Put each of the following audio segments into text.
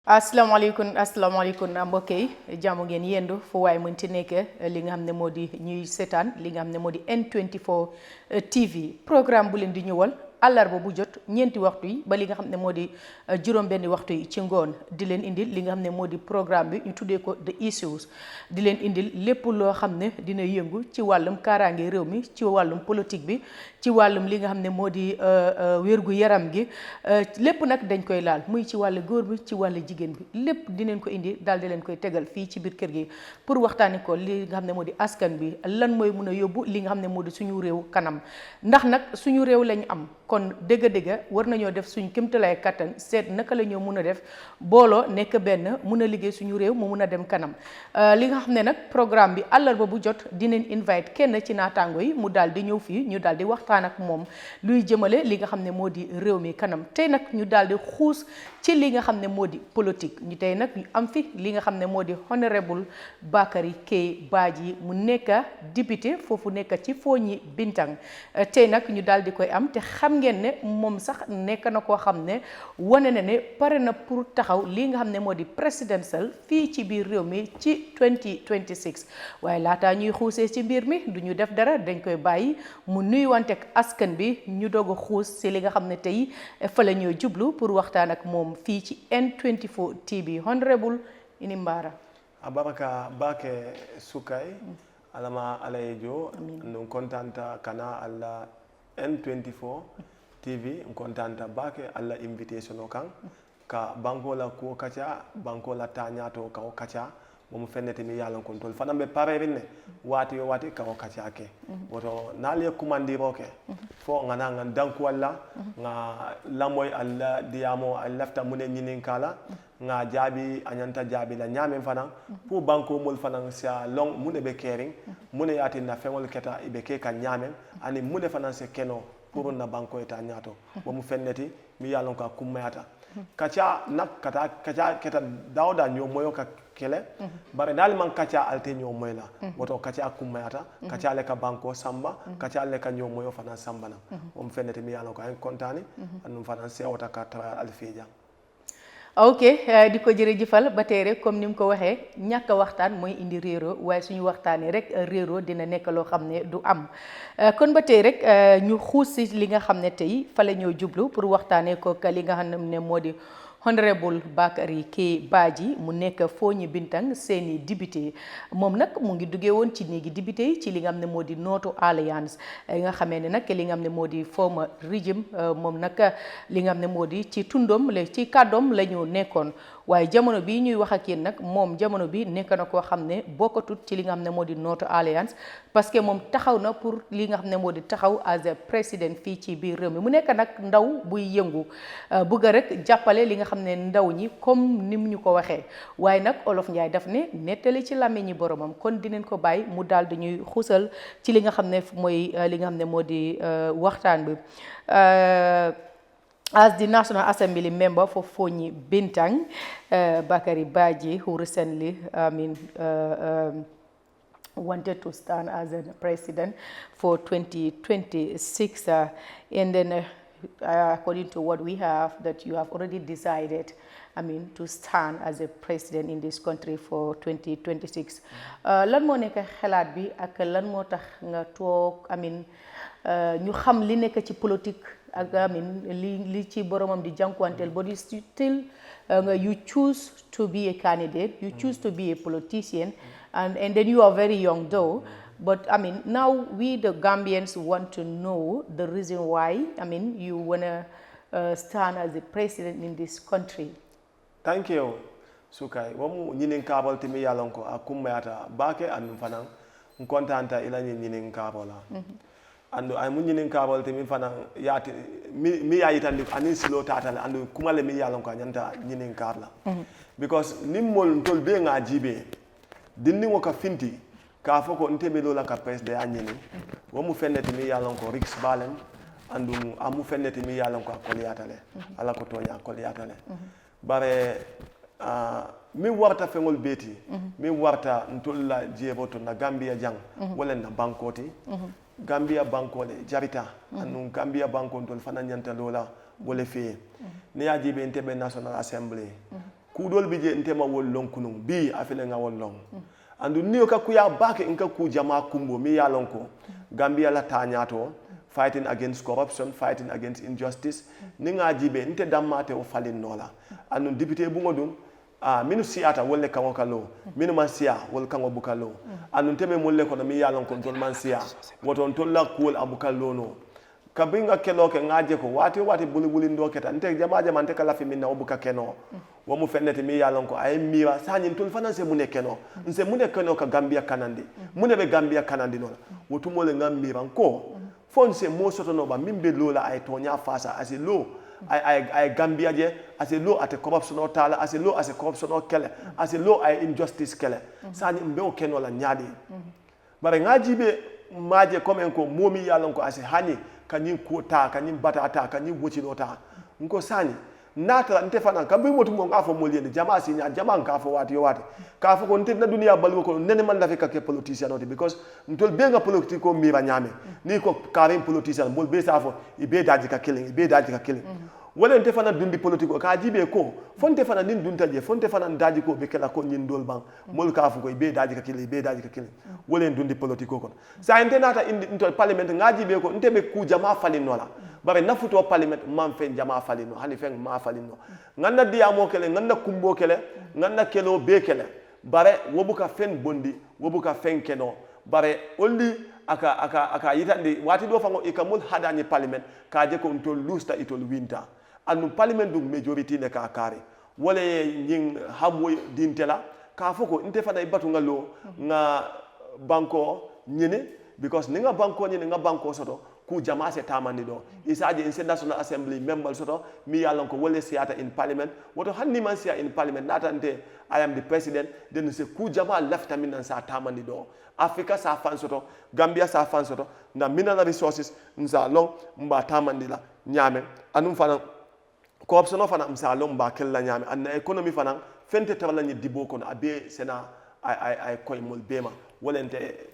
asalaamaaleykum mbokk yi jàmm ngeen yendu fu waay mënti nekk li nga xam ne moo di ñuy seetaan li nga xam ne moo di N24 TV programme bu leen di ñëwal àllarba bu jot ñeenti waxtu yi ba li nga xam ne moo di juróom-benni waxtu yi ci ngoon di leen indil li nga xam ne moo di programme bi ñu tuddee ko the Issuse di leen indil lépp loo xam ne dina yëngu ci wàllum kaaraange réew mi ci wàllum politique bi ci wàllum li nga xam ne moo di wérgu yaram gi lépp nag dañ koy laal muy ci wàllu góor bi ci wàllu jigéen bi lépp dinañ ko indi daal di leen koy tegal fii ci biir kër gi pour waxtaanee ko li nga xam ne moo di askan bi lan mooy mun a yóbbu li nga xam ne moo di suñu réew kanam ndax nag suñu réew lañ am. kon dëgg-dëgg war nañoo def suñ kéemtalaay kattan seet naka la ñoo mun a def booloo nekk benn mun a liggéey suñu réew mu mun a dem kanam li nga xam ne nag programme bi àllarba bu jot dinañ invite kenn ci naataango yi mu daal di ñëw fii ñu daal di waxtaan ak moom luy jëmale li nga xam ne moo di réew mi kanam tey nag ñu daal di xuus ci li nga xam ne moo di politique ñu tey nag ñu am fi li nga xam ne moo di honorable Bakary Badjie mu nekk député foofu nekk ci Foni Bintang tey nag ñu daal di koy am te xam ngeen ne moom sax nekk na koo xam ne wane na ne pare na pour taxaw lii nga xam ne moo di presidential fii ci biir réew mi ci 2026 waaye laataa ñuy xuusee ci mbir mi du ñu def dara dañ koy bàyyi mu nuyuwanteeg askan bi ñu doog a xuus si li nga xam ne tey fa la ñoo jublu pour waxtaan ak moom fii ci N24 TV honorable Inimbara abaraka bake sukay alama alayejo non contanta kana alla N24 TV kontanta bake alla invitation o kan ka banko la ko kacha banko la tañato ka o kacha mo fennete mi yalan kontol fana be parerin ne wati ka o kacha ke woto nali kumandiro ke fo ngana ngan danku walla nga lamoy alla diamo allafta munen nyinin kala nga jaabi anyanta jaabi la nyamen fana pour banko mol fana sia long mune be kering mune yati na fengol keta ibe ke ka nyamen ani mune fana se keno pour na banko eta nyato bo mu fenneti mi yalon ka kummayata kacha nak kacha keta dawda nyo moyo ka kele bare dal man kacha alte nyo moyla woto kacha kummayata kacha le ka banko samba kacha le ka nyo moyo fana samba na bo mu fenneti mi yalon ka en kontani anum fana se wota ka tra alfeja ok di ko jërëjëfal ba tey rek comme ni mu ko waxee ñàkk a waxtaan mooy indi réero waaye suñu waxtaanee rek réero dina nekk loo xam ne du am kon ba tey rek ñu xuus si li nga xam ne tey fa la ñoo jublu pour waxtaanee ko li nga xam ne moo di honorable Bakary Badjie mu nekk Foni Bintang seeni député moom nag mu ngi duggee woon ci néegi député yi ci li nga xam ne moo di Noto Alliance nga xamee ne nag li nga xam ne moo di former régime moom nag li nga xam ne moo di ci tundom la ci kàddoom la ñu nekkoon waaye jamono bii ñuy wax ak yéen nag moom jamono bi nekk na koo xam ne bokkatut ci li nga xam ne moo di Noto Alliance parce que moom taxaw na pour li nga xam ne moo di taxaw as a président fii ci biir réew mi mu nekk nag ndaw buy yëngu bëgg rek jàppale li nga xam ne ndaw ñi comme ni mu ñu ko waxee waaye nag Olof Njaay daf ne nettali ci làmmiñ ñi boromam kon dinañ ko bàyyi mu daal di ñuy xusal ci li nga xam ne mooy li nga xam ne moo di waxtaan bi as the National Assembly member for Foni Bintang, Bakary Badjie, who recently, wanted to stand as a president for 2026, and then according to what we have, that you have already decided, to stand as a president in this country for 2026. Lan moo nekk xalaat bi ak lan moo tax nga toog ñu xam li nekk ci politique ak li ci boromam di jànkuwanteel but you still you choose to be a candidate, you choose to be a politician, and then you are very young though, but now we the Gambians want to know the reason why you wanna stand as a president in this country. Thank you Sukay wamu nyinin kabal timi yalonko akummayata bake anum fanan kontanta ila nyinin kabola andu ay mun nyinin kabal timi fanan yati mi yayitandi anin silo tatal andu kumale mi yalonko nyanta nyinin kabla because nimmol tol be nga jibe dinni wo ka finti ka foko ntebe lola ka presde anyini wamu fenneti mi yalonko rix balen andu amu fenneti mi yalonko akoliyatale ala ko tonya akoliyatale bare mi warta fengol beti mi warta ntolla jeboto na Gambia jang wala na bankoti Gambia bankole jarita anu Gambia bankon tol fana nyanta lola wole fe ni yajibe ntebe National Assembly kudol bije ntema wol long kunung bi afele nga wol long andu niyo ka kuya bake inka ku jama kumbo mi ya lonko Gambia la tanyato fighting against corruption, fighting against injustice. Ninga jibe nte damate o falin nola. Anu député bungo dum minu siata wolle kango kalo. Minu mansia wol kango bukalo. Anu nteme molle kono mi yalon kontrol mansia. Woto ntolla kuol abukalo no. Kabinga kelo ke ngaje ko wati buli ndo keta nte jama nte kala fi minna obuka keno. Wamu fennete mi yalon ko ay miwa sanyi ntol fananse mune keno. Nse mune keno ka Gambia kanandi. Mune be Gambia kanandi no. Wotu mole ngambi ranko. Fonse mo soto no ba mimbe lola ay tonya fasa as a law ay Gambia je as a law at corruption o tala as a law as a corruption o kele as a law ay injustice kele sani mbe o keno la nyaade bare ngaji be maje comme ko momi yalon ko as hani kanyin ko ta kanyin batata kanyin wochi do ta nko sani nata nte fana kambe motu mo ngafo mo liende jama sinya jama ngafo wati ka fo ko nte na dunia balu ko nene man la fika ke politicien oti because ntol be nga politiko mi ba nyame ni ko karim politicien bol be safo ibe daji ka killing wala nte fana dundi politiko ka jibe ko fonte fana nin dunta je fonte fana daji ko be kala ko nyin dol bang mol ka fo ko ibe daji ka killing wala dundi politiko ko sa nte nata indi ntol parliament ngaji be ko nte be ku jama falinola bare nafuto parliament man fen jama falino hani fen ma falino nganda diamo kele nganda kumbo kele nganda kelo be kele bare wobuka fen bondi wobuka fen keno bare olli aka yitande wati do fango ikamul hadani parliament ka je ko ntol lusta itol winta anu parliament du majority ne ka kare wala nyin hamwo dintela ka foko nte fana ibatu ngalo nga banko nyene because ninga banko nyene nga banko soto ku jama se tamani do isaje in national assembly members soto mi yalon ko wole siata in parliament woto hanni man sia in parliament natante I am the president then se ku jama left min sa tamani do Africa sa fan soto Gambia sa fan soto na mineral resources nza long mba tamandi la nyame anum fana corruption fana msa long mba kella nyame an economy fana fente tawla ni dibo kono abe sena ay koy mol bema wolente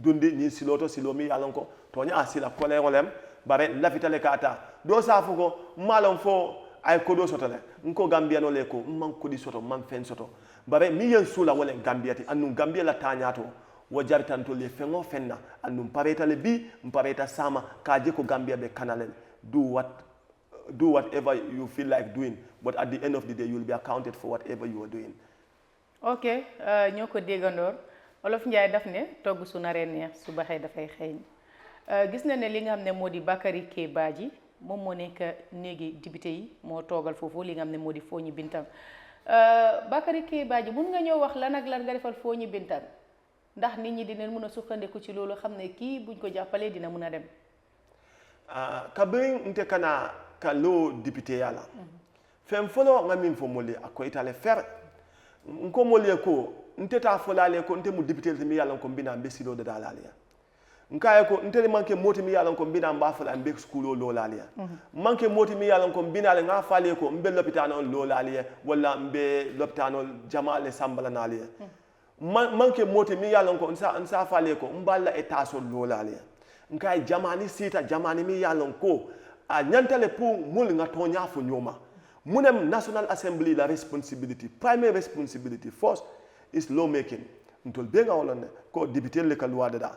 dundi ni silomi yalon ko to nya asila kole ngolem bare lafitale kata do sa fuko malon fo ay kodo soto le nko Gambia no le ko man kodi soto man fen soto bare mi yen sula wala Gambia ti anu Gambia la tanyato wo jartanto le fengo fenna anu pareta le bi pareta sama kaje ko Gambia be kanalen do whatever you feel like doing but at the end of the day you will be accounted for whatever you are doing. Okay, ñoko dégandor Olof Njaay daf ne togg su naree neex su baxee dafay xeeñ gis na ne li nga xam ne moo di Bakary K Badjie moom moo nekk néegi député yi moo toogal foofu li nga xam ne moo di Fooñi Bintang Bakary K Badjie mun nga ñëw wax lan ak lan nga defal Fooñi Bintang ndax nit ñi dinañ mën a sukkandiku ci loolu xam ne kii buñ ko jàppalee dina mën a dem ka bëri nte kana ka loo député yàlla fem folo nga min fo moli ako itale fer nko moli ko nte ta folale ko nte mu député mi yàlla ko mbina be silo de dalaliya nkaye ko nte manke moti mi yàlla ko mbina mba fola mbe school lo laliya manke moti mi yàlla ko mbina le nga fale ko mbe lopitano lo laliya wala mbe lopitano jamaale sambala naliya manke moti mi yàlla ko nsa fale ko mballa etaso lo laliya nkaye jamani sita jamani mi yàlla ko a nyantale pour mul nga tonya fo nyoma munem National Assembly la responsibility primary responsibility first is lawmaking ntol benga wolone ko député le ka loi da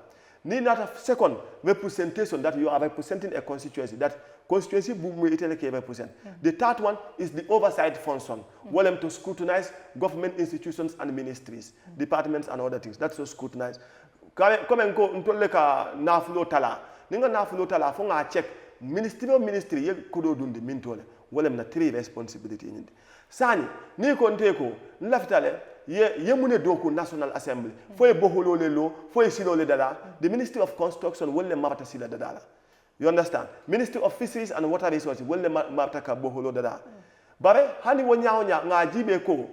ni nata second representation that you are representing a constituency that constituency bu mu itele ke represent the third one is the oversight function walem to scrutinize government institutions and ministries departments and other things that's to scrutinize comme ko ntol le ka nafulo tala ninga nafulo tala fo nga check ministry ye kodo dundi mintole wolem na three responsibility nyindi sani ni ko nteko nlafitale ye mune doku National Assembly fo e boholo le lo fo e silo le dada the Ministry of Construction wolle mabata sila dada you understand Ministry of Fisheries and Water Resources wolle mabata ka boholo dada bare hani wonya nga jibe ko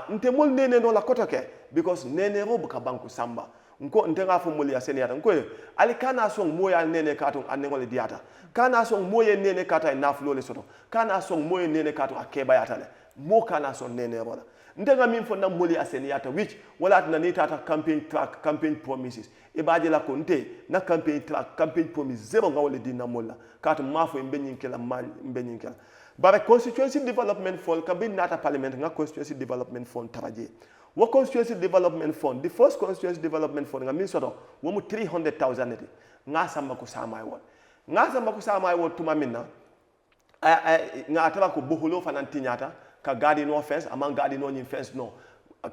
nte mol nene no la kotoke because nene rob ka banku samba nko ntenga fo moli ya seniyata nko ali kana song moya nene kato anengole diata kana song moye nene kata nafulo le soto kana song moye nene kato akeba yatale mo kana song nene rola ndenga min fo na moli aseniyata which wala na nitata campaign track campaign promises e baaje la ko nte na campaign track campaign promise zero nga wala dina molla kato mafo mbenyin kala man mbenyin kala Bara constituency development fund kabi nata parliament nga constituency development fund taraje. What constituency development fund? The first constituency development fund nga min soto womu 300,000 neti. Nga samba ko sama won. Nga samba ko sama won tuma minna nga ataba ko boholo fanan tinyata ka garden no fence among garden no fence no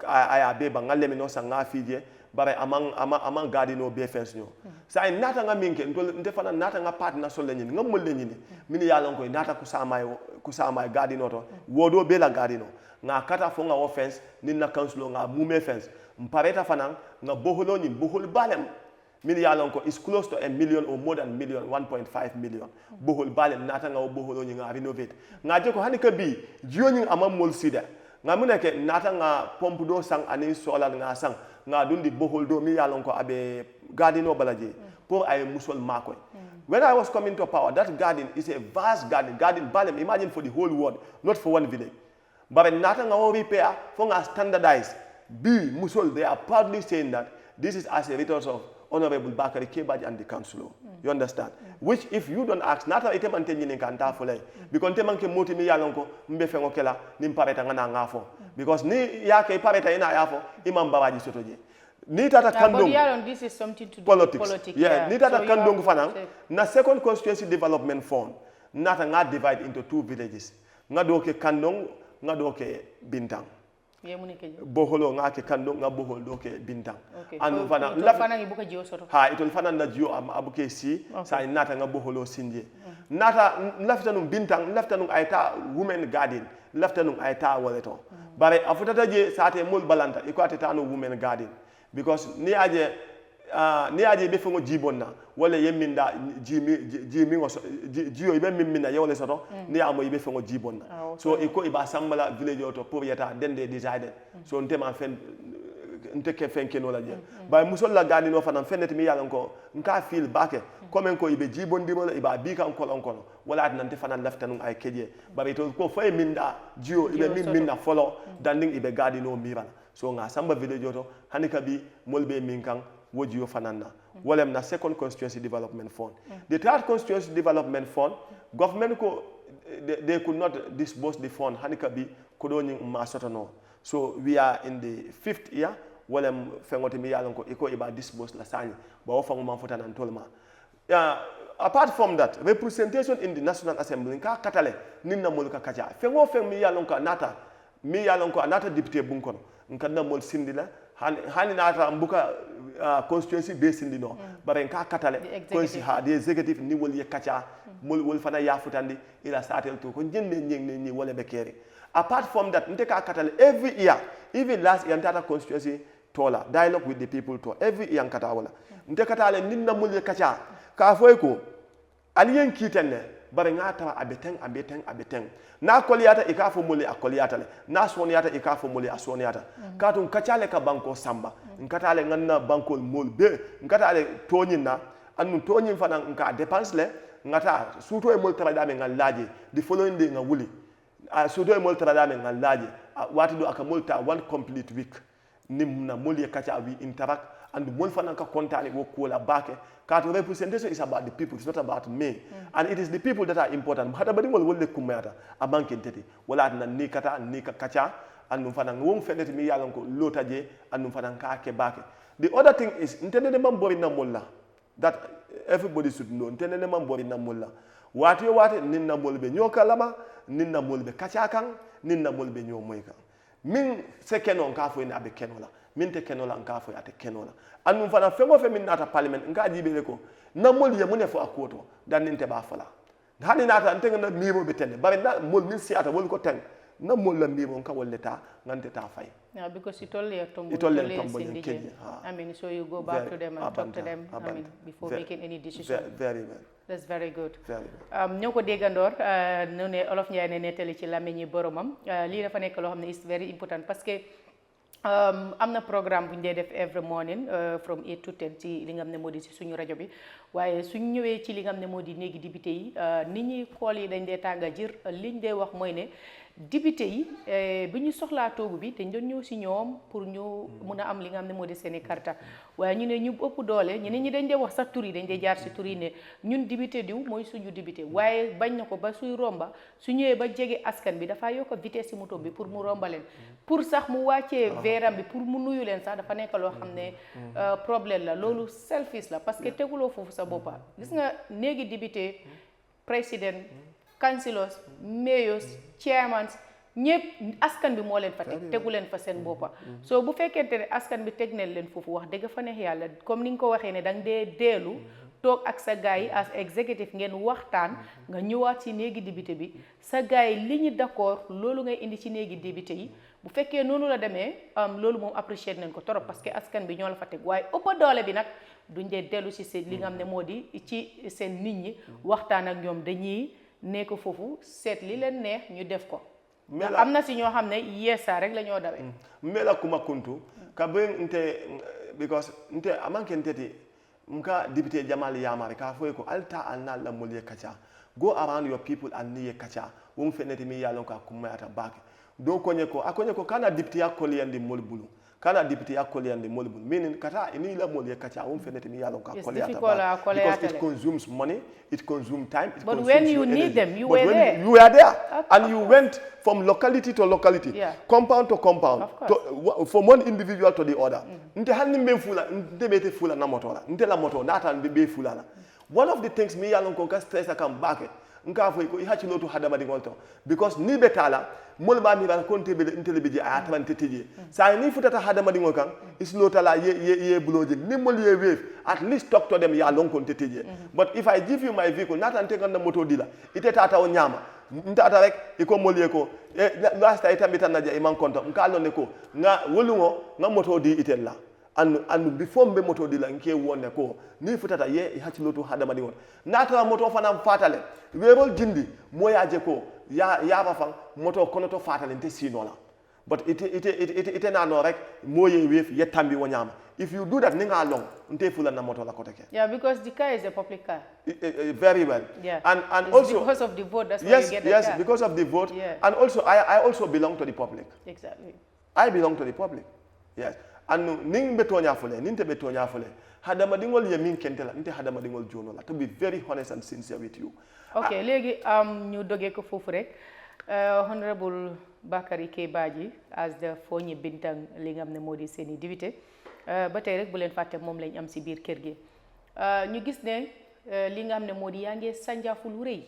aya beba nga lemino sa nga fije bare amang garden no be fence no sa nata nga minke nte fana nata nga partner so lenyi nga mol lenyi ni mini yalon ko nata ku sama garden no to wodo be la garden no nga kata fo nga offense ni na council nga mume fence mpareta fana nga boholo ni bohol balem mini yalon ko is close to a million or more than million 1.5 million bohol balem nata nga boholo ni nga renovate nga je ko hanika bi jioni amam mol sida nga muneke nata nga pompe do sang ani solar nga sang nga dundi bohol do mi yalon ko abe garden no balaje pour ay musol makoy. When I was coming to power, that garden is a vast garden balem, imagine for the whole world, not for one village. But nata nga repair for nga standardize be musol, they are proudly saying that this is as a result of Honorable Bakary Badjie and the council. You understand? Which if you don't ask, nata ite mantenye ni kanta fole. Because te manke moti mi yalonko mbe fengo kela ni pareta ngana ngafo. Because ni yake pareta ina yafo imam bawaji sotoje. Ni tata kandong. But this is something to do politics. with politics. Yeah. Ni tata kandong fanang. Na second constituency development fund. Nata nga divide into 2 villages. Nga doke kandong, nga doke bintang. Boholo nga ke kando nga bohol do ke bintang anu fana fana ngi buka jiyo soto ha itol fana na jiyo am abuke si sa nata nga boholo sinje nata lafta num bintang lafta num ayta women garden lafta num ayta waleto bare afutata je sate mul balanta iko atata no women garden because ni aje be fongo jibonna wala yemminda jimi jiyo ibe mimmina yewle soto ni amo ibe fongo jibonna so iko iba sambala village auto pour yata dende decided so ntema fen nteke fenke no la je ba musol la gani no fanam fenet mi yalan ko nka feel bake comme ko ibe jibondi mo iba bi kan ko kono wala at nante fanan lafta nun ay keje ba to ko fay minda jiyo ibe minna follow danding ibe gadi no miran so nga samba village auto hanika bi molbe min kan woji yo fanana walem na second constituency development fund the third constituency development fund government ko they could not disburse the fund hanika bi ko do ni ma sotono so we are in the 5th year walem fengote mi yalon ko iko iba disburse la sani ba wo fango man fotana tolma apart from that representation in the national assembly ka katale ninna molka kaja fengo feng mi yalon ko anata député bunkono nkanna mol sindila hani nata mbuka constituency based in no bare nka katale konsi ha the executive ni wol yekacha wol fana yafutandi ila satel to ko jende ni wala be kere apart from that nte ka katale every year even last year ntata constituency tola dialogue with the people to every year nkata wala nte katale ninna mol yekacha ka foy ko aliyen kitenne bare ngata abeteng na koliyata ikafo mole akoliyata le na soniyata ikafo mole asoniyata katun kachale ka banko samba nkatale nganna banko mol be nkatale tonyina anu tonyin fana nka dépense le ngata suto e mol tradame ngal laje the following day nga wuli suto e mol tradame ngal laje wati do aka molta one complete week nimna moli kacha we interact and mol fana ka kontane wo kola bake kato representation is about the people, it's not about me. And it is the people that are important. Hata badi wol wolle kumata abanke tete wala na nikata nika kacha anu fana ngum feneti mi yalon ko lotaje anu fana ka ke bake. The other thing is intende man bori na molla that everybody should know. Intende man bori na molla wati ninna molbe nyoka lama ninna molbe kacha kan ninna molbe nyomoyka min sekenon ka fo ina be kenola min te kenola nka fo ate kenola anu fana fengo fe min nata parliament nka jibele ko na mol ya munefo akoto dan ninte ba fala hani nata ntenga na mimo betende bare na mol min siata wol ko ten na mol la mimo nka wolleta ngante ta fay yeah, because it only a tombo I mean so you go back to them and talk to them before making any decision very well. That's very good. ñoo ko déggandoor nu ne olof Njaay ne nettali ci làmmiñi boromam lii dafa nekk loo xam ne is very important parce que am na programme bu ñu dee def every morning from 8 to 10 ci li nga xam ne moo di si suñu rajo bi waaye suñ ñëwee ci li nga xam ne moo di néegi député yi nit ñi kool yi dañ dee tànga jir liñ dee wax mooy ne député yi bi ñu soxlaa toogu bi dañ doon ñëw si ñoom pour ñu mun a am li nga xam ne moo di seeni karta waaye ñu ne ñu ëpp doole ñeneen ñi dañ dee wax sax tur yi dañ dee jaar si tur yi ne ñun député diw mooy suñu député waaye bañ na ko ba suy romba su ñëwee ba jege askan bi dafaa yokk vitesse si moto bi pour mu romba leen pour sax mu wàccee veeram bi pour mu nuyu leen sax dafa nekk loo xam ne problème la loolu selfish la parce que teguloo foofu sa boppa gis nga néegi député président councilors mayors chairmans ñëpp askan bi moo leen fa tegu leen fa seen boppa so bu fekkente ne askan bi teg neen leen foofu wax dëgg fa neex yàlla comme ni nga ko waxee ne danga dee deelu toog ak sa gars yi as executive ngeen waxtaan nga ñëwaat ci néegi député bi sa gars yi li ñu d'accord loolu ngay indi ci néegi député yi bu fekkee noonu la demee loolu moom apprécier nañ ko trop parce que askan bi ñoo la fa teg waaye ëpp doole bi nag duñ dee dellu ci seen li nga xam ne moo di ci seen nit ñi waxtaan ak ñoom dañuy nekk foofu seet li leen neex ñu def ko ndax am na si ñoo xam ne yeesa rek la ñoo dawee mela kuma kuntu ka be nte because nte amanke nteti nka député Jamal Yamari ka foy ko alta alna la molye kacha go around your people and niye kacha wum feneti mi yalon ka kumayata bake do konye ko kana député yakoli yandi molbulu kana député yakoli yandi molbulu meaning kata ni la molye kacha wum feneti mi yalon ka koliyata because it consumes money, it consumes time, it but consumes when you need energy. them you but were when there you were there and you went from locality to locality, compound to compound, from one individual to the other. Nte hanni mbe fula, nte bete fula na motora, nte la moto, nata be fula na. One of the things me yalon ko ka stress akam bake, nka fo ko ihachi lotu hadama di ngolto, because ni betala mol ba mi ban konte be intelligence a tawante tije sa ni futata hadama di ngol kan is lotala ye bloje ni mol ye wave at least talk to them ya lon konte tije but if I give you my vehicle not ante kan na moto dila ite tata o nyama ntata rek iko mol ye ko last time tamita na ja iman konto nka lon ne ko nga wolungo nga moto di itella and before mbe moto dila nke wonne ko ni futata ye hati lotu hadama di ngol nata moto fanam fatale werol jindi moyaje ko ya ba fang moto kono to fatale nte sinola but ite na no rek moye wef yetambi wonyama if you do that ninga long nte fula na moto la koteke because the car is a public car very well and it's also because of the vote that's why yes you get the car. Yes, because of the vote and also I also belong to the public exactly I belong to the public yes and ning betonya fule ninte betonya fule hadama dingol ye min kentela nte hadama dingol jono la to be very honest and sincere with you ok léegi ñu dogee ko foofu rek honorable Bakary K Badjie as the foñi bintang li nga xam ne moo di seeni député ba tey rek bu leen fàtte moom lañ am si biir kër gi ñu gis ne li nga xam ne moo di yaa ngi sànjaafu lu rëy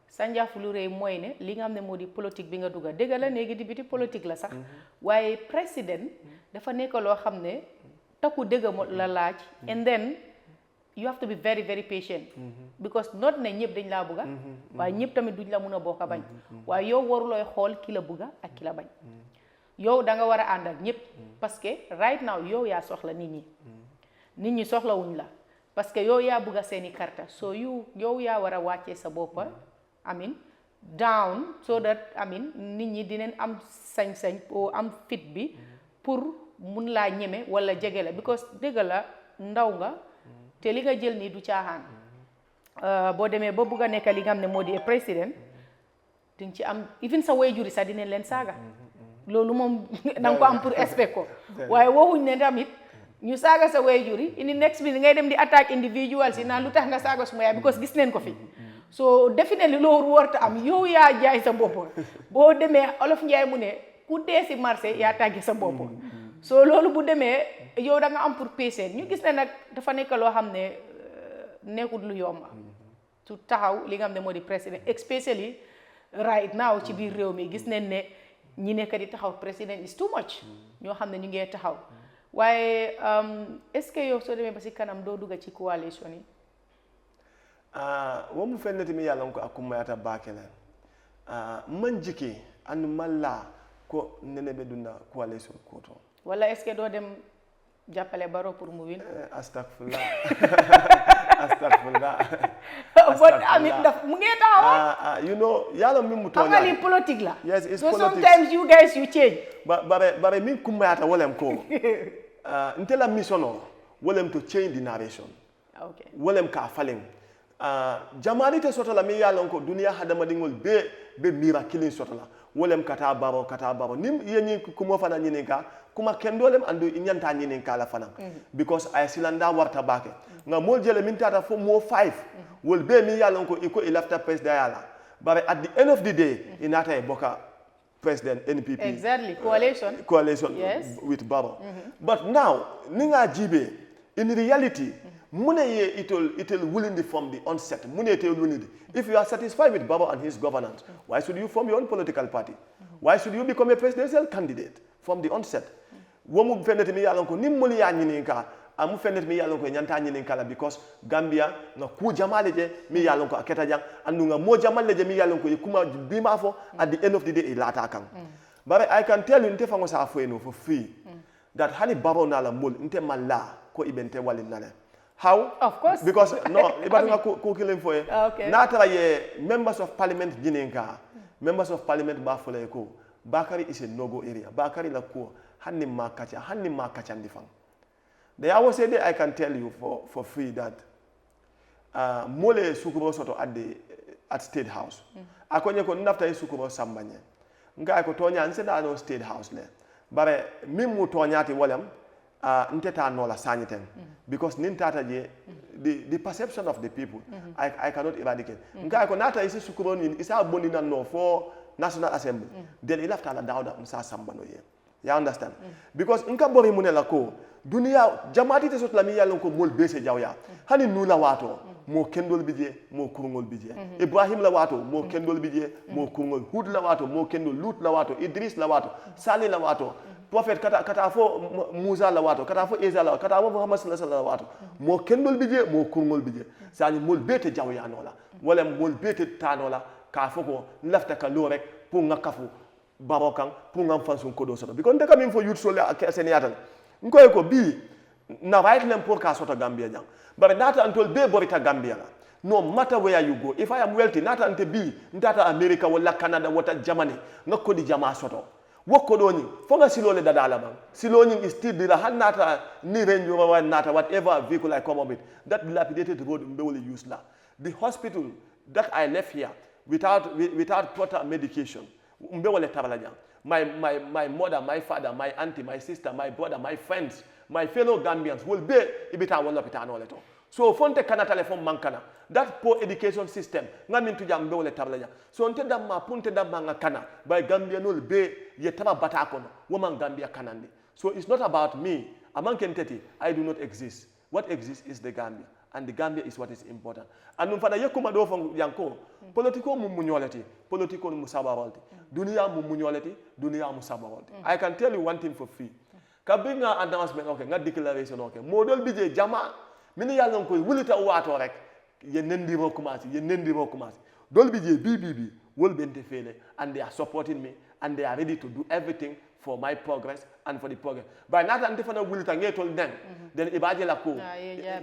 sànjaafu lu rëy mooy ne li nga xam ne moo di politique bi nga dugga dëgg la léegi député politique la sax waaye président dafa nekk loo xam ne takku dëgg la laaj and then you have to be very very patient because not ne ñëpp dañ laa bëgga waaye ñëpp tamit duñ la mun a bokk bañ waaye yow warulooy xool ki la bëgga ak ki la bañ yow da nga war a ànd ak ñëpp parce que right now yow yaa soxla nit ñi soxlawuñ la parce que yow yaa bëgga seeni karta so yow yaa war a wàccee sa boppa amin down so that amin nit ñi dinañ am sañ-sañ o am fit bi pour mun laa ñeme wala jege la because dëgg la ndaw nga te li nga jël nii du caaxaan boo demee ba bugg a nekk li nga xam ne moo di président di nga ci am even sa waajur sax dinañ leen saaga loolu moom danga ko am pour respect ko waaye waxuñ ne tamit ñu saaga sa waajur yi indi next bi ngay dem di attaque individual si naan lu tax nga saaga suma yaay because gis neen ko fi so definitely loolu warta am yow yaa jaay sa bopp boo demee olof njaay mu ne ku dee si marché yaa tàgge sa bopp so loolu bu demee yow da nga am pour patient ñu gis ne nag dafa nekk loo xam ne nekkul lu yomba su taxaw li nga xam ne moo di président especially right now ci biir réew mi gis nañ ne ñi nekk di taxaw président is too much ñoo xam ne ñu ngee taxaw waaye est-ce que yow soo demee ba si kanam doo dugga ci coalition yi womu fenneti mi yàlla ko akkumayata baakelen man jiki and malla ko nene be dunna coalition koto wala est-ce que doo dem jàppale Barrow pour mu win astagfirullah but amit daf mu ngee taxaw you know yàlla mi mu toña xam nga li politique la yes it's so politics. sometimes you guys you change bare min kummayata wolem ko ntela mission o wolem to change the narration okay wolem ka falen jamani te soto la mi yalon ko duniya hadama dingol be mira killing soto la wolem kata baro nim yenyi kuma fana nyininka kuma kendolem andu inyanta nyininka la fana because ay silanda warta bake nga mol jele min tata fo mo 5 wol be mi yalon ko iko ilafta president yala but at the end of the day inata e boka president NPP exactly coalition yes. with Baro but now ninga jibe in reality mune ye it'll willingly from the onset mune it willingly if you are satisfied with Baro and his governance why should you form your own political party why should you become a presidential candidate from the onset womu fenete mi yalon ko nimmoli ya nyininka amu fenete mi yalon ko nyanta nyininka la because Gambia nga ku jamale je mi yalon ko aketa jang andu nga mo jamale je mi yalon ko kuma bima fo at the end of the day ilata kan but I can tell you nte fango sa afo for free that hani Baro na la mol nte malla ko ibente walin nale. How? Of course. Because no, ibatunga ko killing for it. Okay. Natara ye members of parliament jinenka. Members of parliament bafole ko. Bakary is a no-go area. Bakary la ko hanni ma kacha ndifang. The hour say that I can tell you for free that mole sukubo soto at State House. Akonye ko nafta sukubo sambanye. Nga ko tonya nseda no State House le. Bare mimu tonyati walam nteta nola sanyiten because nintata je the perception of the people I cannot eradicate nga ko nata isi sukubo ni isa boni na no for National Assembly then ilafta la dawda msa sambano ye you understand because nka bori munela ko dunia jamaati te sotla mi yalon ko mol bese jawya hani nula wato mo kendol bije mo kurngol bije Ibrahim la wato mo kendol bije mo kurngol Hud la wato mo kendol Lut la wato Idris la wato Salih la wato Prophet kata fo Musa la wato kata fo Isa la kata fo Muhammad sallallahu alaihi wasallam mo kendol bije mo kurngol bije sani mol bete jawya nola wala mol bete tanola ka fo ko lafta ka lo rek pour nga kafu barokan pour nga fansun kodo soto because ndeka min fo youth so la seniatal ngoy ko bi na right lem pour ka soto Gambia jang but nata antol be borita Gambia la no matter where you go if I am wealthy nata ante bi ndata America wala Canada wata Germany ngako di jama soto wokko do ni fo nga silole dadala bang siloni is still dira hanata ni Range Rover nata whatever vehicle I come up with that dilapidated road mbe will use la the hospital that I left here without proper medication mbe wala tabala jang my mother, my father, my auntie, my sister, my brother, my friends, my fellow Gambians will be ibita wala pita no leto. So fonte kana telephone mankana. That poor education system ngamin tu jambe wala tabla. So onte damma punte damma ngakana by Gambia no be yetaba batakono woman Gambia kanandi. So it's not about me. Among Kenteti, I do not exist. What exists is the Gambia. And the Gambia is what is important. And mfana yekuma do fon yanko politiko mu munyoleti politiko mu sabarolti dunia mu munyoleti dunia mu sabarolti I can tell you one thing for free kabinga announcement okay nga declaration okay model bije jama mini yalla ko wulita wato rek ye nendi ro commencé dol bije bibi wol bente fele and they are supporting me and they are ready to do everything for my progress and for the progress. But not until for will told them. Then Badjie la ko.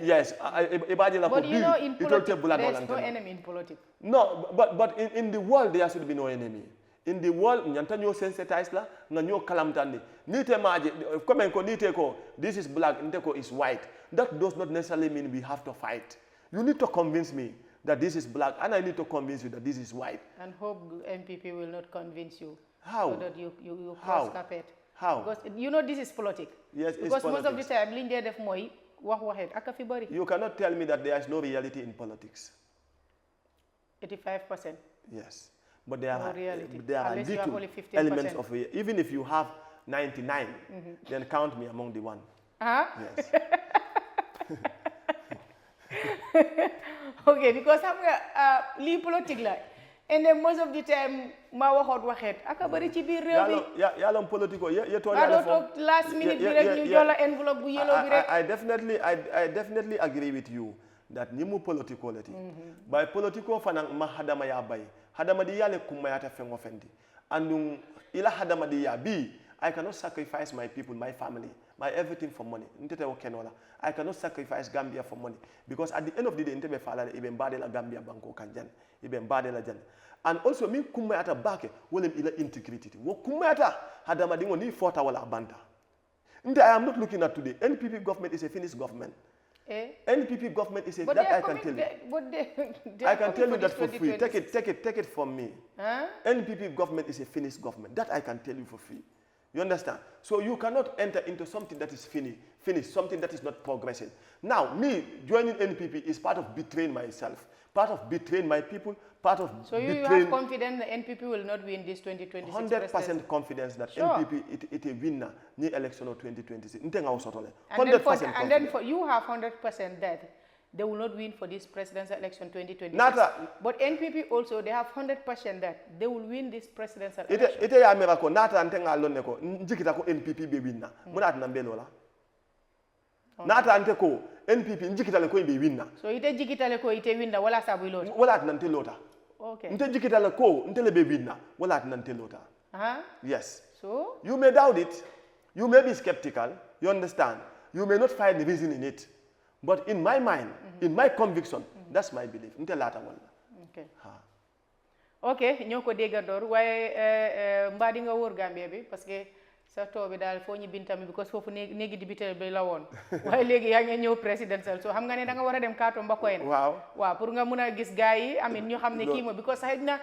Yes, Badjie la ko. But you know, in politics, there is no enemy in politics. No, but in the world there should be no enemy. In the world, nyanta nyo sensitize la, nyo kalamtandi. Nite maji, come and nite ko. This is black, nite ko is white. That does not necessarily mean we have to fight. You need to convince me that this is black, and I need to convince you that this is white. And hope MPP will not convince you. How? So that you cross carpet. How? Because you know this is politics. Yes, because it's politics. Most of the time, Linda def moy wax waxet aka fi bari. You cannot tell me that there is no reality in politics. 85%. Yes, but there are Unless little you have only 15%. elements of reality. Even if you have 99, then count me among the one. Yes. Okay, because I'm li politique la. And then most of the time, ma waxot waxet aka bari ci biir rew mi. Yalla politico ye to last minute bi rek ñu jola envelope bu yellow bi rek. I definitely agree with you that nimu politico lati. By politico fanang ma hadama ya bay. Hadama di yale kumayata fengo fendi. Andung ila hadama di ya bi I cannot sacrifice my people, my family, my everything for money. I cannot sacrifice Gambia for money. Because at the end of the day, Ntebe Falale, even Badela Gambia Banko Kanjan, even Badela Jan. And also, me kumayata bake, wolem ila integrity. Wo kumayata, hadamadingo ni fota wala banta. I am not looking at today. NPP government is a finished government. NPP government is but that I can tell you. But I can tell you that for free. Take it from me. Huh? NPP government is a finished government. That I can tell you for free. You understand? So you cannot enter into something that is finished, something that is not progressing. Now, me joining NPP is part of betraying myself, part of betraying my people, part of so you betraying... have confidence that NPP will not win this 2026 100% confidence that sure. NPP it a winner in election of 2026. 100% and then for you have 100% that they will not win for this presidential election 2026. But NPP also, they have 100% that they will win this presidential election. Ite ya miracle nata antenga alone ko njikita ko NPP be winner. Muna na mbelo nata ante ko NPP njikita le ko be winner. So ite jikita le ko ite winner wala sabu lota. Wala nante lota. Okay. Nte jikita le ko nte le be winner wala nante lota. Yes. So you may doubt it. You may be skeptical. You understand? You may not find the reason in it. But in my mind, in my conviction, that's my belief. Okay. Okay, ñoko déggandor waye mbadi nga wor Gambia bi parce que sa tobi dal fo ñi bintami because fofu néegi député bi la won waye légui ya nga ñew presidential so xam nga né da nga wara dem kato mbakoyen waaw pour nga mëna gis gaay yi amin ñu xam né ki mo because xejna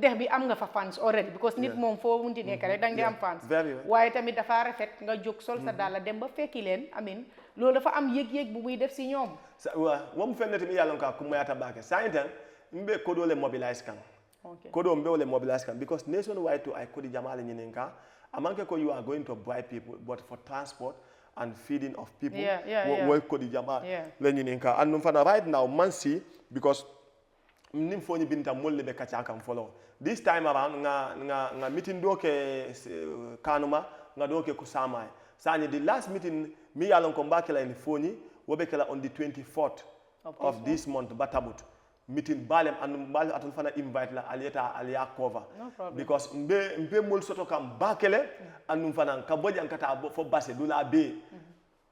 dex bi am nga fa fans already because nit mom fo munti nek rek da nga di am fans waye tamit dafa rafet nga jog sol sa dala dem ba fekki len amin loolu dafa am yëg-yëg bu muy def si ñoom wa mu fennete mi yàlla ka kumayata baake sainten mbe kodo le mobilize kan kodo mbe le mobilize kan because nationwide to I kodi jamale ñinen ka amanke ko you are going to bribe people but for transport and feeding of people wo kodi jamale le ñinen ka and fana right now man see because nim foni binta molle be kacha kan follow this time around nga meeting do ke kanuma nga do ke kusama sanye the last meeting mi yalon ko mbakela en foni wobekela on the 24th of this month batabut meeting balem and bal atul fana invite la alieta alia cover because mbe mol soto kam bakele and fana ka boji an kata fo basse dula be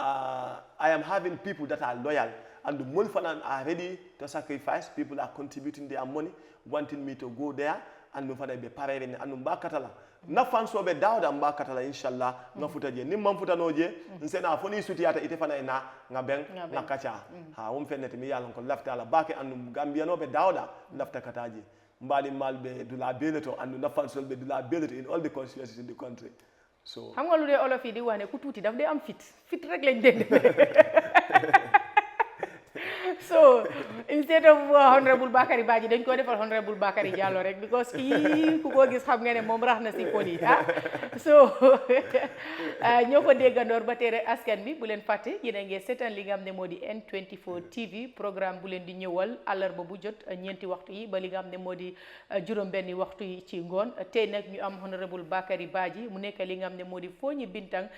I am having people that are loyal and the mol fana are ready to sacrifice. People are contributing their money wanting me to go there and no fana be parere and mbakatala na fanso be dawda mbakatala inshallah nga futa je nim mam futa noje nsena foni sutiyata ite fana ina nga ben nga kacha ha won fenete mi yalon ko lafta la bake and gambia no be dawda lafta kataji mbali malbe dula beleto and na fanso be dula beleto in all the constituencies in the country so xam nga lu de olof yi di wax ne ku tuti daf day am fit rek lañ dégg so instead of Honorable Bakary Badjie dañ ko defal Honorable Bakary Diallo rek because kii ku ko gis xam nga ne moom rax na si poli so ñoo ko déggandoor ba tey rek askan bi bu leen fàtte yéen a ngi seetaan li nga xam ne moo di N24 TV programme bu leen di ñëwal àllarba bu jot ñeenti waxtu yi ba li nga xam ne moo di juróom-benni waxtu yi ci ngoon tey nag ñu am Honorable Bakary Badjie mu nekk li nga xam ne moo di Foni Bintang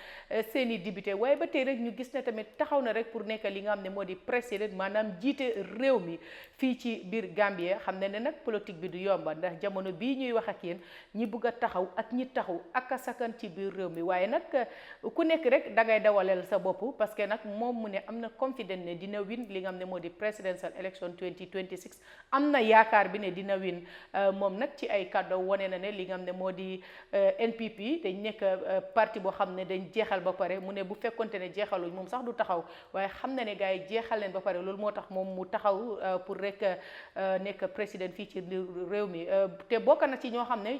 seeni député waaye ba tey rek ñu gis ne tamit taxaw na rek pour nekk li nga xam ne moo di président maanaam jiite réew mi fii ci biir Gambie xam ne nag politique bi du yomba ndax jamono bii ñuy wax ak yéen ñi bugg a taxaw ak ñi taxaw ak a sakan ci biir réew mi waaye nag ku nekk rek dangay dawaleel sa bopp parce que nag moom mu ne am na confident ne dina win li nga xam ne moo di presidential election 2026 am na yaakaar bi ne dina win moom nag ci ay kàddu wane na ne li nga xam ne moo di NPP dañ nekk parti boo xam ne dañ jeexal ba pare mu ne bu fekkonte ne jeexaluñ moom sax du taxaw waaye xam na ne gars yi jeexal leen ba pare loolu moo tax moom mu taxaw pour rek nekk président fii ci réew mi te bokk na ci ñoo xam ne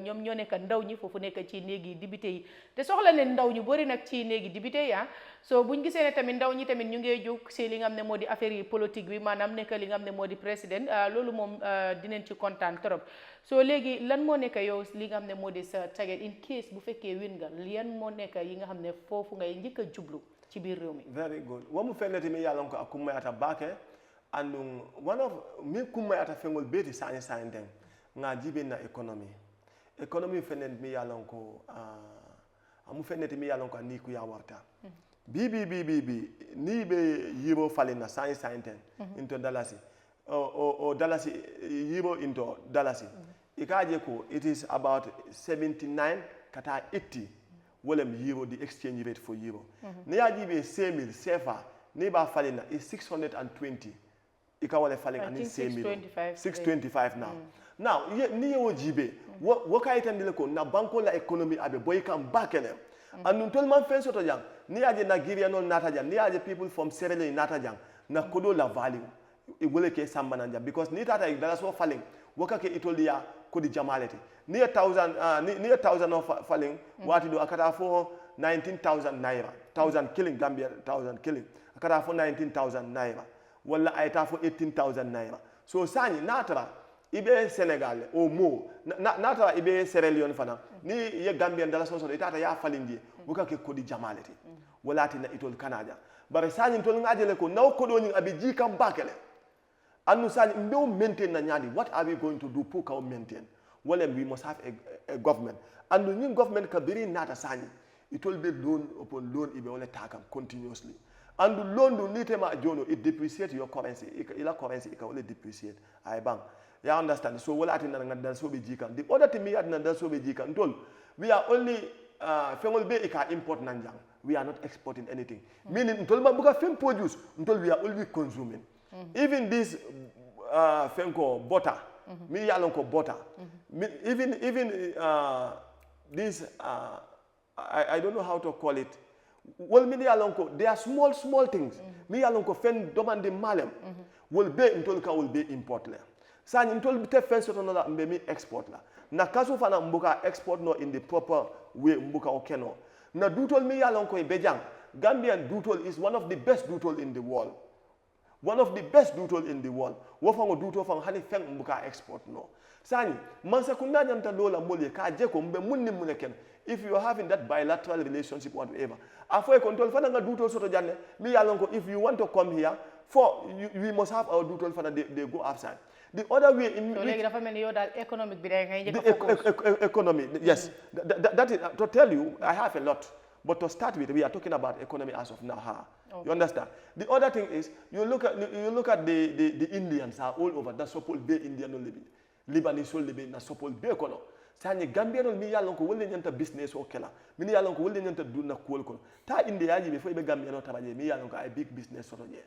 ñoom ñoo nekk ndaw ñi foofu nekk ci néegi député yi te soxla ne ndaw ñu bëri nag ci néegi député yi so buñ gisee ne tamit ndaw ñi tamit ñu ngee jóg si li nga xam ne moo di affaire yi politique bi maanaam nekk li nga xam ne moo di président loolu moom dinañ ci kontaan trop so léegi lan moo nekk yow li nga xam ne moo di sa target in case bu fekkee win nga yan moo nekk yi nga xam ne foofu ngay njëkk a jublu ci biir réew mi. Very good. Wamu feneti mi yalon ko akummayata bake and one of mi kummayata fengol beti sanye den nga jibe na economy fenet mi yalon ko amu feneti mi yalon ko ni ku ya warta bi ni be yibo falina sanye den into dalasi o dalasi yibo into dalasi ikaje ko it is about 79 kata 80 wolem euro the exchange rate for euro ni yajibe 5000 CFA ni ba falina is 620 ikawale falina ani 625 now ni yo jibe wo kayitandile ko na banko la economy abe boy kam bakele and tellement fait soto jang ni aje Nigeria no nata jang ni aje people from Sierra Leone nata jang na kodo la value e wole ke sambana jang because ni tata e dala so falling woka ke itolia kodi jamalete ni 1000 of falling wati do akata fo 19,000 naira 1000 killing Gambia 1000 killing akata fo 19,000 naira wala ayta fo 18,000 naira so sani natara ibe Senegal o mo natara ibe Sierra Leone fana ni ye Gambia dala so itata ya falindi woka ke kodi jamalete wala tina itol kanaja bare sani tol ngajele ko naw kodo ni abiji kam bakele anu sani mbew maintain na nyadi what are we going to do pour ka maintain well we must have a government and the new government ka biri nata sani it will be loan upon loan ibe wala takam continuously and the loan do nitema jono it depreciate your currency ila currency it will depreciate ay bang you understand so wala atin na dan so be jikam the other thing me atin dan so be jikam tol we are only fengol be ika import nanjang we are not exporting anything meaning tol ba buka fem produce tol we are only consuming even this fenko butter me yalon ko butter even this I don't know how to call it well me yalon ko they are small things me yalon ko fen demande malem will be ntol ka will be import la sa ni ntol te fen soto na mbe mi export la na kaso fana mbuka export no in the proper way mbuka okeno na dutol me yalon ko e bejang Gambian dutol is one of the best dutol in the world. One of the best dutol in the world. Wofango duto fang hani feng mbuka export no. Sani, mansa kuna nyamta lola mole ka jeko mbe munni muneken. If you are having that bilateral relationship whatever. Afo e control fana nga dutol soto janne. Mi yalonko if you want to come here, we must have our dutol fana they go outside. The other way in economic economy, yes. That is to tell you, I have a lot. But to start with, we are talking about economy as of now. Okay. You understand? The other thing is, you look at the Indians are all over. That's support be Indian no living, Lebanese living. That's support be kono. Sani Gambia no mi yalon ko wolle nyanta business o kela. Mi yalon ko wolle nyanta duna kuol kono. Ta India yaji before be Gambia no tabaje mi yalon ko ay big business soto je.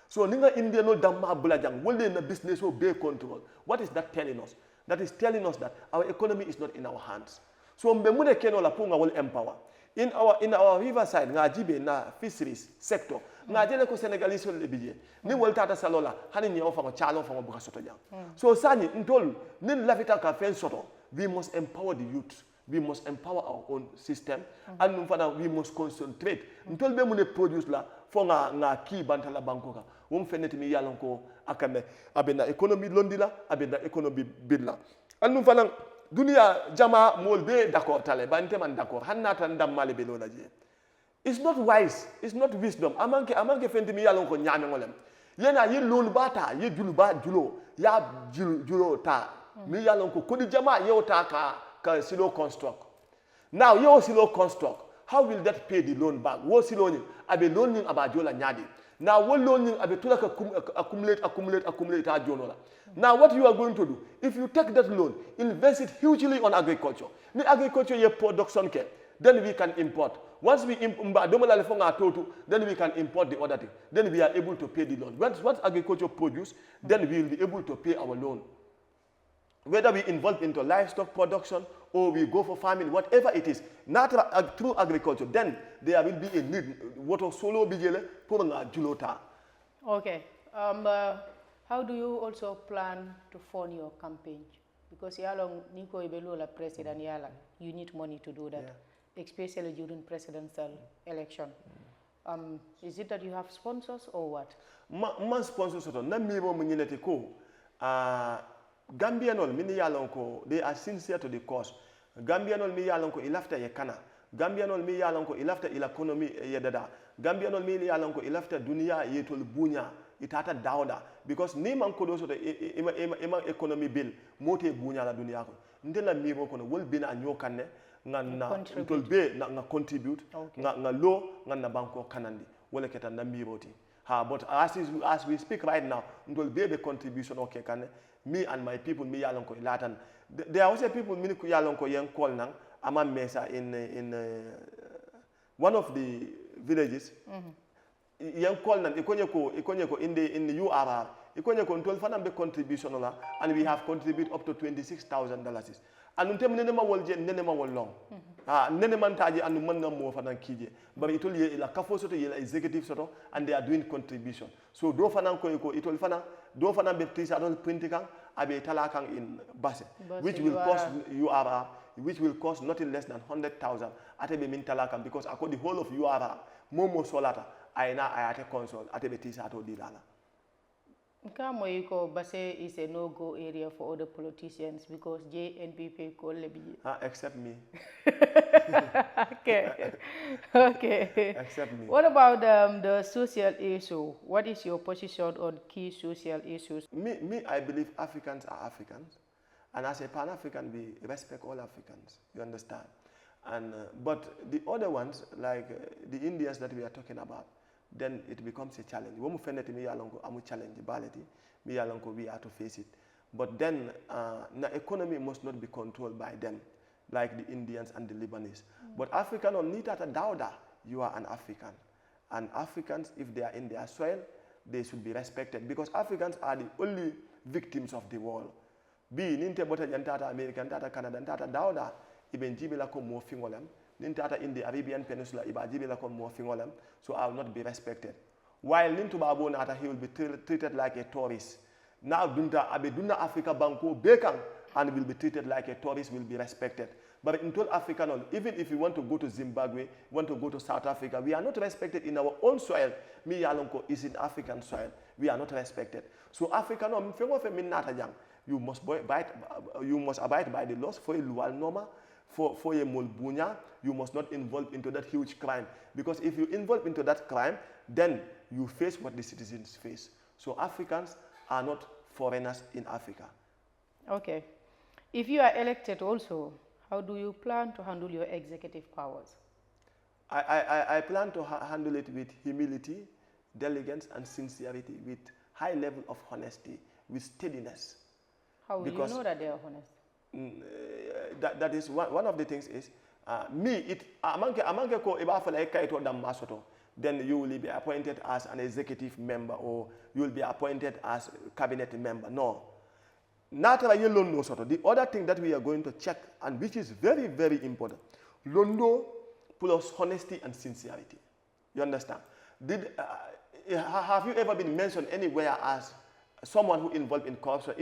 So ninga India no damma bulajang wolle na business o be control. What is that telling us? That is telling us that our economy is not in our hands. So mbe mune keno la punga will empower. In our riverside nga jibe na fisheries sector nga jele ko Senegalese le bije ni woltata salola hani nyaw fa chalo fa buka soto jang so sani ntol nin lafita ka fen soto we must empower the youth we must empower our own system and we must concentrate ntol be mu ne produce la fo nga ki bantala bankoka won feneti mi yalon ko akame abena economy londila abena economy bidla and fana dunia jama mol be d'accord tale bante man d'accord hanna tan dam male be lola je it's not wise it's not wisdom amanke fendi mi yalon ko nyame ngolem yena yi lolu bata yi julu ba julo ya julo ta mi yalon ko kodi jama yewta ka silo construct now yo silo construct how will that pay the loan back wo silo ni abe loan ni aba jola nyadi now wo loan ni abe tulaka accumulate a jonola. Now what you are going to do, if you take that loan, invest it hugely on agriculture. The agriculture your production care, then we can import. Once we then we can import the other thing. Then we are able to pay the loan. Once agriculture produce, then we will be able to pay our loan. Whether we involve into livestock production or we go for farming, whatever it is, not through agriculture, then there will be a need. What solo bijele puranga julota. Okay. How do you also plan to fund your campaign? Because yalong niko ibelola president yala, you need money to do that, especially during presidential election. Is it that you have sponsors or what? Ma sponsors oto na miro mnyinete ko. Gambianol mini yalong ko they are sincere to the cause. Gambianol mi yalong ko ilafta yekana. Gambianol mi yalong ko ilafta ila economy yedada. Gambianol mi yalong ko ilafta dunia yetol bunya. Itata dauda because ni man ko do so ima economy bill mote bunya la dunia ko ndela miro ko no wol bina nyokanne nganna tol be nga contribute nga lo nganna banko kanandi wala keta na miroti but as we speak right now ndol be contribution okay kanne me and my people me yalon ko latan there are also people me ko yalon ko yen call nang ama mesa in one of the villages yang call nan ikonye ko in the URR ikonye ko ntol fana be contribution la and we have contributed up to $26,000 and untem nenema wol je nenema wol long nene mantaji andu manna mo fanan kije bari itol ye la kafo soto ye la executive soto and they are doing contribution so do fanan ko itol fanan do fanan be tisa don printing kan abe tala kan in base which will cost URR which will cost nothing less than 100,000 atebe min tala kan because ako the whole of URR momo solata ayna ayate console atebe tisa to dilala. Kamoyiko Basse is a no-go area for other politicians because JNPP call lebi. Except me. Okay. Okay. Except me. What about the social issue? What is your position on key social issues? Me, I believe Africans are Africans, and as a Pan-African, we respect all Africans. You understand? And but the other ones, like the Indians that we are talking about, then it becomes a challenge. When we find that we are challenge bality, we have to face it. But then the economy must not be controlled by them, like the Indians and the Lebanese. But African on need at a dauda, you are an African. And Africans, if they are in their soil, they should be respected because Africans are the only victims of the world. Be ninte bota jantata American tata Canada tata dauda iben jibila ko mo fingolem. Nintata in the Arabian Peninsula, so I will not be respected. While Nintuba Nata, he will be treated like a tourist. Now Dunta Abeduna Africa Banco Bekang and will be treated like a tourist, will be respected. But in total Africa, even if you want to go to Zimbabwe, want to go to South Africa, we are not respected in our own soil. Me Yalonko is in African soil. We are not respected. So Africa you must abide by the laws for a lual norma. For a mulbunya, you must not involve into that huge crime. Because if you involve into that crime, then you face what the citizens face. So Africans are not foreigners in Africa. Okay. If you are elected also, how do you plan to handle your executive powers? I plan to handle it with humility, diligence, and sincerity, with high level of honesty, with steadiness. How will you know that they are honest? That is one of the things is then you will be appointed as an executive member or you will be appointed as cabinet member. No. The other thing that we are going to check and which is very, very important, Londo plus honesty and sincerity. You understand? Have you ever been mentioned anywhere as someone who involved in corruption?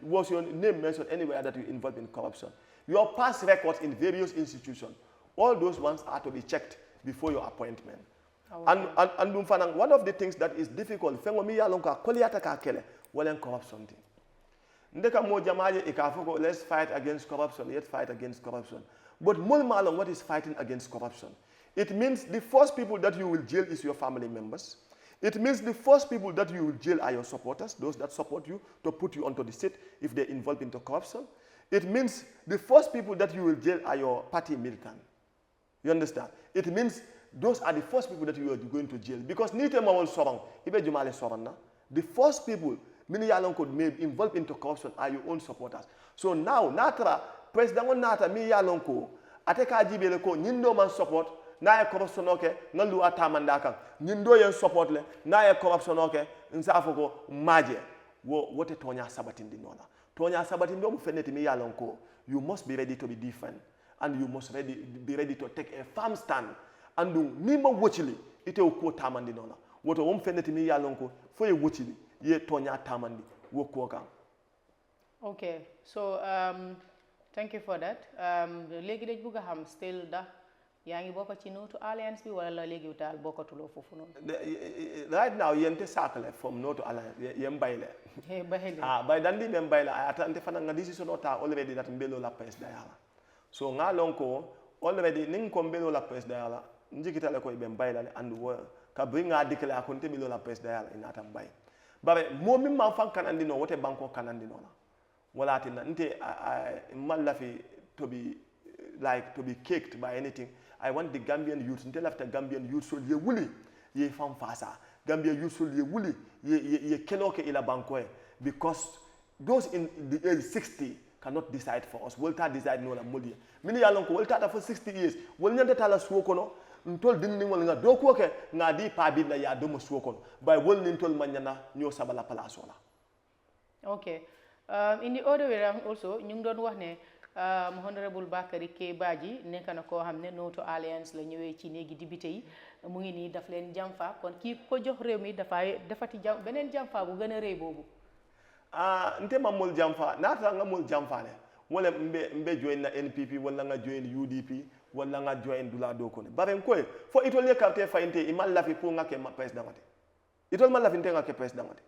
Was your name mentioned anywhere that you involved in corruption? Your past records in various institutions, all those ones are to be checked before your appointment. Okay. And one of the things that is difficult, corruption. Let's fight against corruption, yet fight against corruption. But what is fighting against corruption? It means the first people that you will jail is your family members. It means the first people that you will jail are your supporters, those that support you to put you onto the seat if they're involved into corruption. It means the first people that you will jail are your party militant. You understand? It means those are the first people that you are going to jail. Because the first people could be involved into corruption are your own supporters. So now, Natra, President Natra, Ateka Jibeleko, Nindo man support, na corruption oke ngalu atamanda kan nyindo yen support le na corruption oke nsafoko maje wote tonya sabatindi nona tonya sabatindi o feneti mi yalonko you must be ready to be different and you must be ready to take a firm stand and nima wochili ite ko tamandi nona woto wom feneti mi yalonko fo e wochili ye tonya tamandi wo ko kan. Okay, so thank you for that. Legi dej buga ham still da yangi boko ci no to alliance bi wala legi utal boko to lo fofu non. Right now yente sakale from no to alliance yem bayle. He bayle. By dandi mem bayla atante fana nga decision ota already that mbelo la press dayala. So nga lonko already ning ko mbelo la press dayala njikita le ko be bayla and ka bringa dikela akonte mbelo la press dayala inata mbay. Bare mo mi ma fan kanandi no wote banko kanandi no. Wala tinna nte malafi to be caked by anything. I want the Gambian youth until after Gambian youth so ye wuli ye fam fasa Gambian youth so ye wuli ye keloke ila bankoe because those in the age 60 cannot decide for us. Volta decide no la moli mini yalonko volta for 60 years wol nyande tala suokono ntol dinni wol nga do ko ke nga di pa bi la ya do mo suokono by wol nin tol manyana nyo sabala palaso la. Okay. In the other way around also ñu ngi doon wax ne Honorable Bakary K Badjie nekk na koo xam ne Noto Alliance la ñëwee ci néegi député yi mu ngi nii daf leen jàmfa kon kii ko jox réew mi dafati beneen jàmfa bu gën a rëy boobu nte ma mol jàmfa naata nga mol jàmfaale wala mbe join na NPP wala nga join UDP wala nga join dula do ko ne bare koy fo itol ye carte fayinte imal lafi pour nga ke president ngati itol mal lafi nte nga ke president ngati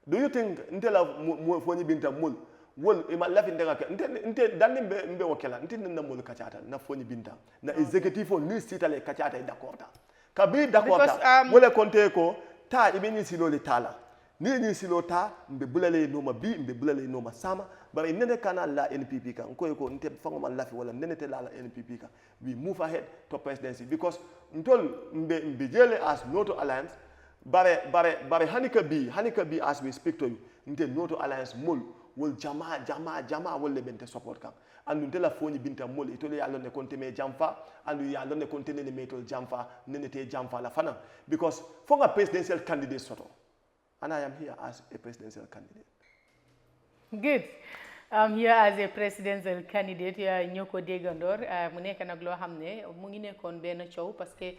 do you think nte la fo ni binta mol wol imal lafi nte nga ke nte danni mbe wokela nte na mol kachata na fo ni binta na executive on ni sitale kachata d'accord ta ka bi d'accord ta wala konte ko ta ibini silole tala ni silo ta mbe bulale noma bi mbe bulale noma sama bari nene kana la NPP kan ko nte fango man lafi wala nene te la NPP kan we move ahead to presidency because ntol mbe jele as Noto Alliance bare hanika bi as we speak to you nte Noto Alliance mol wol jama wolle bente support kan andu nte la foni binta mol itole ya lonne konte me jamfa andu ya lonne konte ne metol jamfa nene te jamfa la fana because for a presidential candidate soto. And I am here as a presidential candidate. Good. I'm here as a presidential candidate. Ñoko déggandor mu nekk nag loo xam ne mu ngi nekkoon benn coow parce que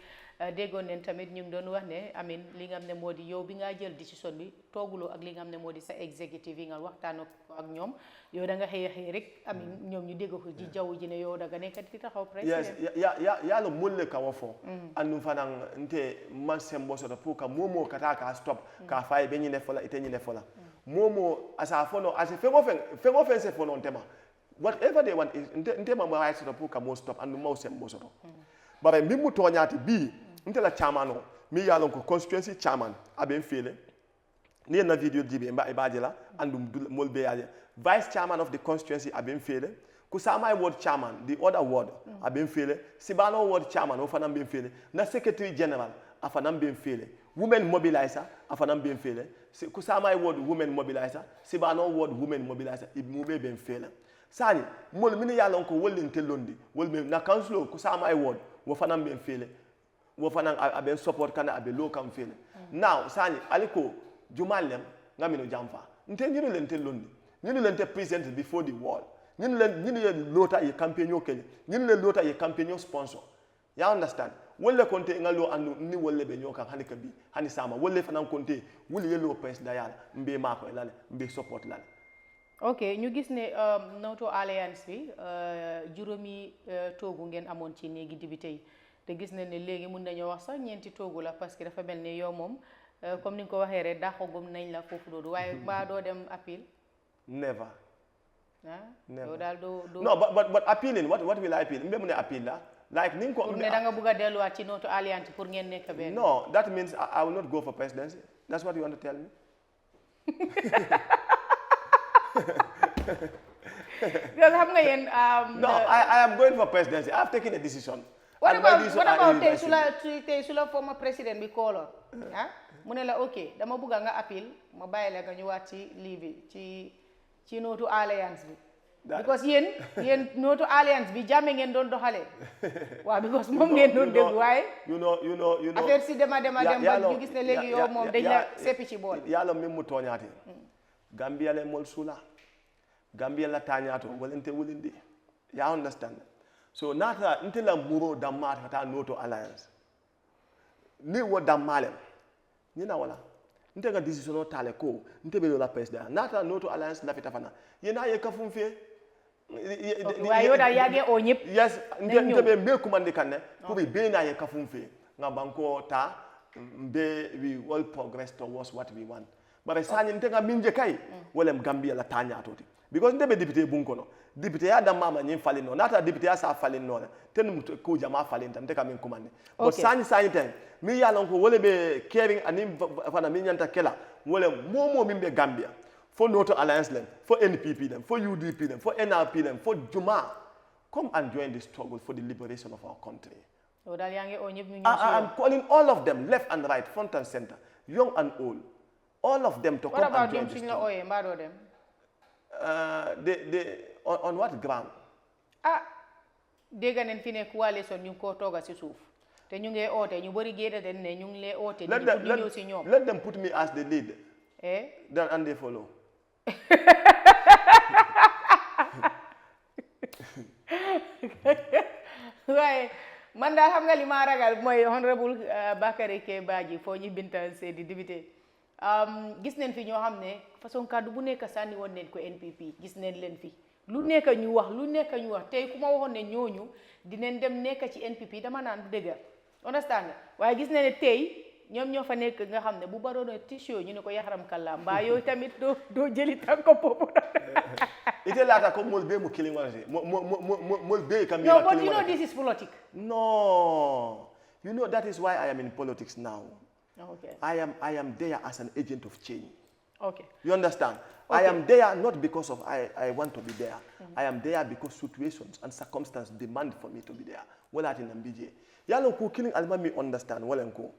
déggoon nañ tamit ñu ngi doon wax ne amin li nga xam ne moo di yow bi nga jël décision bi tooguloo ak li nga xam ne moo di sa executive yi nga waxtaan ak ñoom yow da nga xëy rek amin ñoom ñu dégg ko ci jaww ji ne yow da nga nekk di taxaw président. Yes, ya lo mulle ka wofo andu fanan nte man sembo soto pour ka momo kata ka stop ka fay be ñine fola ite ñine fola momo asa fono asa fengo se fono tema whatever they want nte ma right soto pour ka mo stop andu mo sembo soto bare mi mu toñati bi nte la chairman o mi yalon ko constituency chairman aben fele ni na video jibe mba Badjie la andum molbe yaje vice chairman of the constituency aben fele Kusama ward chairman the other ward aben fele Sibano ward chairman ofanam ben fele na secretary general afanam ben fele women mobilizer afanam ben fele Kusama ward women mobilizer Sibano ward women mobilizer ibmube ben fele sani mol mini yalon ko wollinte londi wolbe na council Kusama ward wo fanam ben fele wo fanam aben support kana abe low kam fele now sani aliko jumalem ngamino jamfa nte nyino lente londi nyino lente present before the wall nyino le lota ye campaign kele nyino le lota ye campaign sponsor ya understand wolle konte ngalo andu ni wolle be nyoka hani kabi hani sama wolle fanam konte wuli yelo president yala mbe mako lale mbe support lale. Ok ñu gis ne Noto Alliance bi juróomi toogu ngeen amoon ci néegi député yi te gis nañ ne léegi mun nañoo wax sax ñeenti toogu la parce que dafa mel ne yow moom comme ni nga ko waxee rek dàqagum nañ la foofu doodu waaye mbaa doo dem appeal. Never. Never. yow daal doo no but appealing what will I appeal mbe mu ne appeal la like ni ko pour ne da nga bëgg a delluwaat ci Noto Alliance pour ngeen nekk benn. No, that means I will not go for presidency. That's what you want to tell me. Because xam nga yéen. No, I am going for presidency. I have taken a decision. What about tey su la former président bi kooloon mu ne la ok dama bëgg nga appeal ma bàyyi la nga ñëwaat ci lii bi ci Noto Alliance bi. because yéen Noto Alliance bi jàmme ngeen doon doxalee. waaw because moom ngeen doon dégg waaye. you know affaire si dem ba ñu gis ne léegi yow moom dañ la seppi ci bool. yàlla même mu tooñaate. Gambia le mol sula. Gambia la tañato walente wulindi. You understand? So nata ntela muro dammat kata Noto Alliance. Ni wo dammalem. Ni na wala. Ntega decision o tale ko ntebe la president. Nata Noto Alliance la fitafana. Yena ye kafum fe. Wa yo da yage o nyep. Yes, ntebe me kumande kanne ko be na ye kafum fe. Nga banko ta mbe we all progress towards what we want. But sani ntega minje kai wolem Gambia la tañato ti. Because ndebe député bunkono député ya da mama nyin falin no nata député ya sa falin no ten ko jama falin tan te kamen commande but sani ten mi yalon ko wole be caring anim fana mi nyanta kela wole momo mimbe Gambia for Noto Alliance them for NPP them for UDP them for NRP them for Juma come and join the struggle for the liberation of our country. I'm calling all of them left and right front and center young and old all of them to what come and join the struggle. What about them? On what ground? Dégg nañ fi ne coalition ñu ko tooga ci suuf te ñu ngi oote ñu bari géeda den ne ñu ngi lay oote ñu ñëw ci ñoom. Let them put me as the lead. And they follow. waaye man daal xam nga li ma ragal mooy honorable Bakary K Badjie foo ñu binta seedi député gis neen fi ñoo xam ne façon kàddu bu nekk sànni woon neen ko NPP gis neen leen fi lu nekk ñu wax tey ku ma waxoon ne ñooñu dinañ dem nekk ci NPP dama naan du dëgg understand nga waaye gis ne tey ñoom ñoo fa nekk nga xam ne bu baroon tissu ñu ne ko yaxaram kàllaa mbaa yow tamit doo jëli tànko boobu ite laata ko mol be mo killing wala mol be kam no but you know this is politics. No, you know that is why I am in politics now. Okay. I am there as an agent of change. Okay. You understand? Okay. I am there not because of I want to be there. I am there because situations and circumstances demand for me to be there. Wala ati nambije. Yalo ku killing alma me understand wala nko.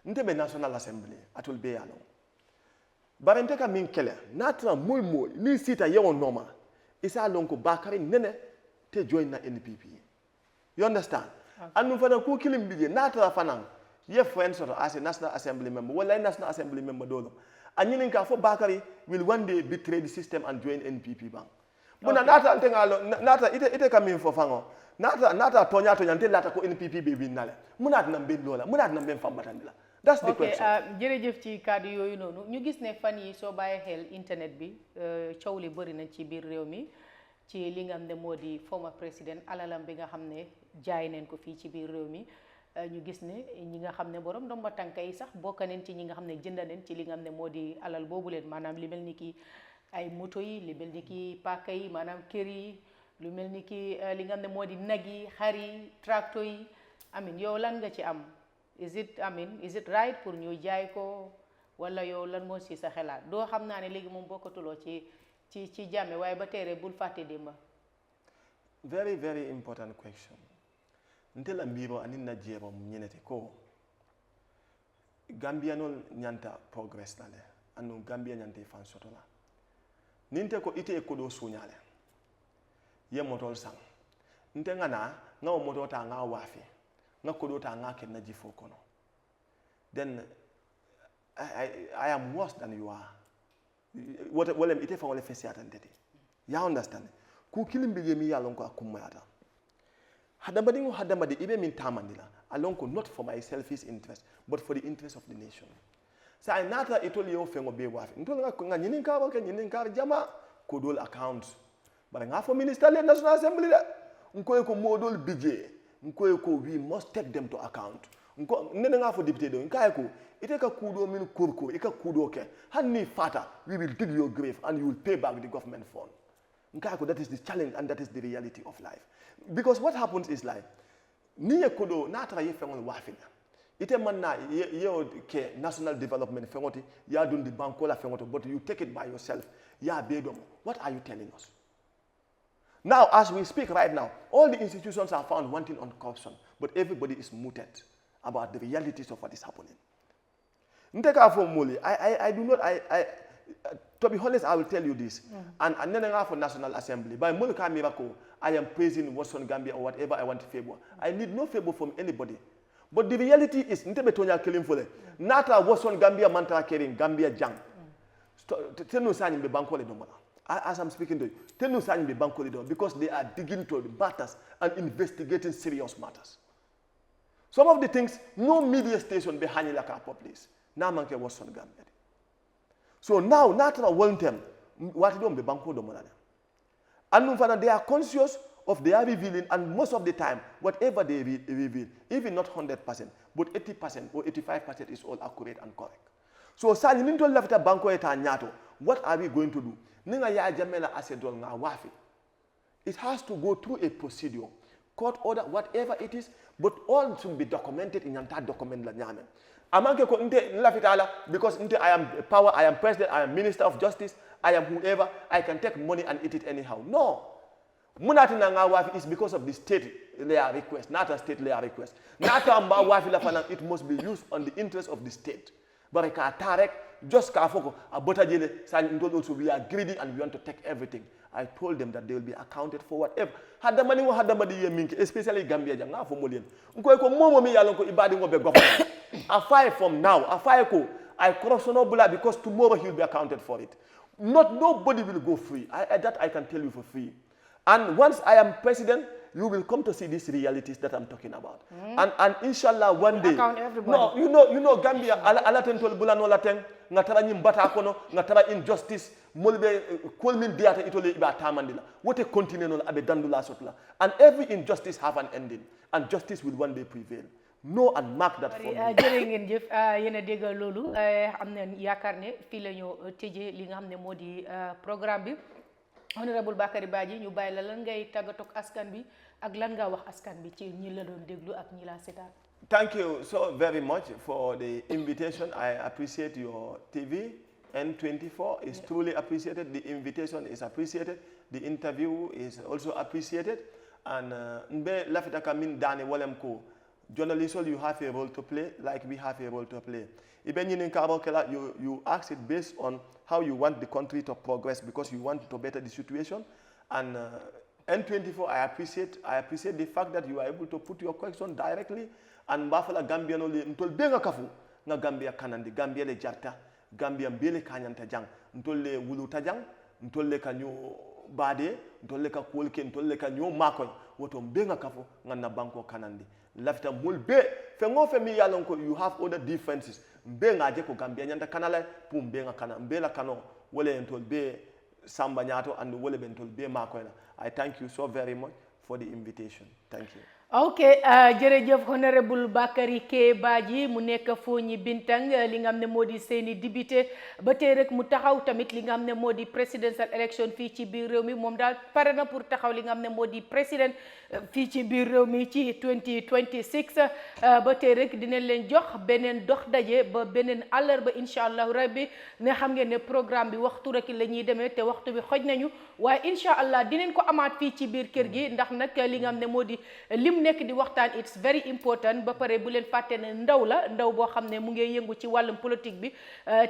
Ntebe National Assembly atul be yalo. Barenteka min kele natra moy ni sita yewo normal. Isa lonko Bakary nene te join na NPP. You understand? Okay. And for the ku killing bije natra fanan ye friends or as a National Assembly member wala National Assembly member dolo. And you think for Bakary will one day betray the system and join NPP bang. But nata antengalo nata ite coming for fango. Nata tonya nte lata ko NPP be nale. Munat nambe lola. Munat nambe fambatandila. That's the question. Jërëjëf ci kàddu yooyu noonu ñu gis ne fan yi soo bàyyi xel internet bi coow li bëri na ci biir réew mi ci li nga xam ne moo di former président alalam bi nga xam ne jaay neen ko fii ci biir réew mi ñu gis ne ñi nga xam ne borom ndomba tànk yi sax bokk neen ci ñi nga xam ne jënd neen ci li nga xam ne moo di alal boobu leen maanaam li mel ni ki ay moto yi li mel ni ki paaka yi maanaam kër yi lu mel ni ki li nga xam ne moo di nag yi xar yi tracteur yi amin yow lan nga ci am. Is it right pour ñu jaay ko wala yow lan moo si sa xelaat doo xam naa ne léegi moom bokkatuloo ci jàmme waaye ba teere bul fàtte démba. Very, very important question. Ntela mbiro anin na jero mnyenete ko Gambia nol nyanta progress nale anu Gambia nyanta fan sotola. Ninte ko ite ko do sunyale. Ye motol sang. Nte ngana ngaw motota nga wafi. Then I am worse than you are. What am ite fa wala fesi atandete. Ya understand? Ku kilim bige mi ya lonko akumata. Hadamadi ibe min tamandila. Alonko not for my selfish interest, but for the interest of the nation. So I nata itoli yo fengo be wafi. Ntolo nga nyinin ka jama kodol accounts. But nga for minister le National Assembly la. Nko ko modol Badjie. We must take them to account. Nene nga for deputy do nkaeko ite ka kudo min kurko ika kudo ke hanni fata we will dig your grave and you will pay back the government fund. Nkaeko that is the challenge and that is the reality of life. Because what happens is like niye kudo na tra ye fengon wafina. Ite manna ye ke national development fengoti ya dun di bankola fengoto but you take it by yourself. Ya bedom. What are you telling us? Now, as we speak right now, all the institutions are found wanting on corruption, but everybody is muted about the realities of what is happening. I do not, to be honest, I will tell you this, and then for National Assembly, by Mulika Miracle, I am praising Watson Gambia or whatever I want to favor. I need no favor from anybody. But the reality is, Ntebetonya killing for them. Nata Watson Gambia mantra carrying Gambia jang. Tenu sani be bankole domala. As I'm speaking to you, tell no sign be bank corridor because they are digging to the matters and investigating serious matters. Some of the things, no media station behind like our place. Now manke was on Gambia. So now, natural one them, what don't be bank corridor. And they are conscious of their revealing, and most of the time, whatever they reveal, even not 100%, but 80% or 85% is all accurate and correct. So, what are we going to do? It has to go through a procedure, court order, whatever it is, but all should be documented in entire document. Because I am power, I am president, I am minister of justice, I am whoever, I can take money and eat it anyhow. No. Is because of the state layer request, not a state layer request. It must be used on the interest of the state. But just also we are greedy and we want to take everything. I told them that they will be accounted for whatever. Especially Gambia. Afire from now, I corruption because tomorrow he will be accounted for it. Nobody will go free. That I can tell you for free. And once I am president, you will come to see these realities that I'm talking about. And inshallah one day. Account everybody. No, you know Gambia ala tentol bulano la teng ngatara nyim bata kono ngatara injustice molbe kolmin diata itole iba tamandila. What a continue no abe dandula sotla. And every injustice have an ending, and justice will one day prevail. Know and mark that for me. jërë ngeen jëf yéen a dégg loolu am nañ yaakaar ne fii la ñu tëjee li nga xam ne moo di programme bi honorable Bakary Badjie ñu bàyyi la lan ngay tàggatoog askan bi ak lan nga wax askan bi ci ñi la doon déglu ak ñi la seetaan. Thank you so very much for the invitation. I appreciate your TV. N24 is truly appreciated. The invitation is appreciated. The interview is also appreciated. And mbe lafita kamin dane walem ko. Journalists, you have a role to play, like we have a role to play. Even in Kabakela, you ask it based on how you want the country to progress because you want to better the situation. And N24, I appreciate the fact that you are able to put your question directly. And Bafala Gambia no ntol benga kafu na Gambia kanandi Gambia le jarta Gambia mbele kanyanta jang ntol le wuluta jang ntol le kanyo bade ntol le ka kolke ntol le kanyo makoy woto benga kafu ngana banko kanandi lafta mulbe fe ngo fe mi yalon ko you have other differences mbenga je ko Gambia nyanta kanala pu mbenga kana mbela kano wole ntol be samba nyato and wole be ntol be makoy la. I thank you so very much for the invitation. Thank you. ok jërëjëf honorable Bakary K Badjie mu nekk foo ñi bintang li nga xam ne moo di seeni député ba tey rek mu taxaw tamit li nga xam ne moo di presidential election fii ci biir réew mi moom daal pare na pour taxaw li nga xam ne moo di président fii ci biir réew mi ci 2026 ba tey rek dinañ leen jox beneen dox daje ba beneen àllarba incha allahu rabbi ne xam ngeen ne programme bi waxtu rek la ñuy demee te waxtu bi xoj nañu waaye incha allah dinañ ko amaat fii ci biir kër gi ndax nag li nga xam ne moo di lim nekk di waxtaan it's very important ba pare bu leen fàtte ne ndaw boo xam ne mu ngi yëngu ci wàllum politique bi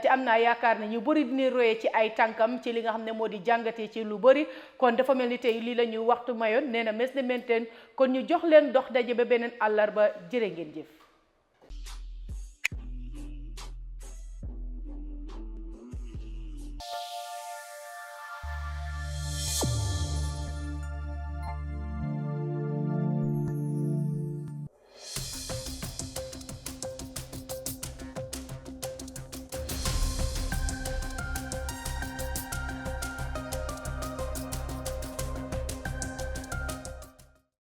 te am naa yaakaar ne ñu bëri dina royee ci ay tànkam ci li nga xam ne moo di jàngatee ci lu bëri kon dafa mel ni tey lii la ñuy waxtu mayoon nee na mes ne menten kon ñu jox leen dox daje ba beneen àllarba jërë ngeen jëf